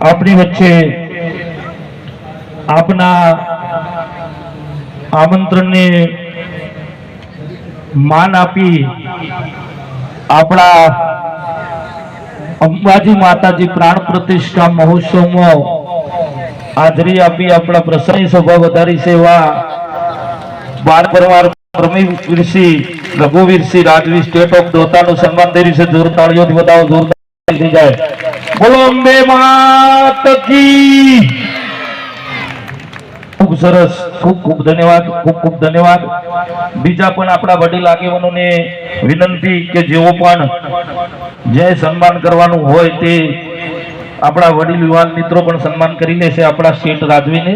આપણી વચ્ચે આપના આમંત્રણને માન આપી આપણા અંબાજી માતાજી પ્રાણ પ્રતિષ્ઠા મહોત્સવમાં હાજરી આપી આપણા પ્રસંગી સભા વધારી સેવા બાર પરવાર પ્રમીવીરસિંહ રઘુવીરસિંહ રાજવી સ્ટેટ ઓફ દોતાનું સન્માન થઈ રહ્યું છે. જોર તાળીઓથી બતાવો, જોરદાર થઈ જાય. બોલો અંબે માત કી. ખૂબ સરસ, ખૂબ ખૂબ ધન્યવાદ, ખૂબ ખૂબ ધન્યવાદ. બીજા પણ આપણા વડીલ આગેવાનોને વિનંતી કે જેઓ પણ જે સન્માન કરવાનું હોય તે આપણા વડીલ યુવાન મિત્રો પણ સન્માન કરી લેશે આપણા સ્ટેટ રાજવીને.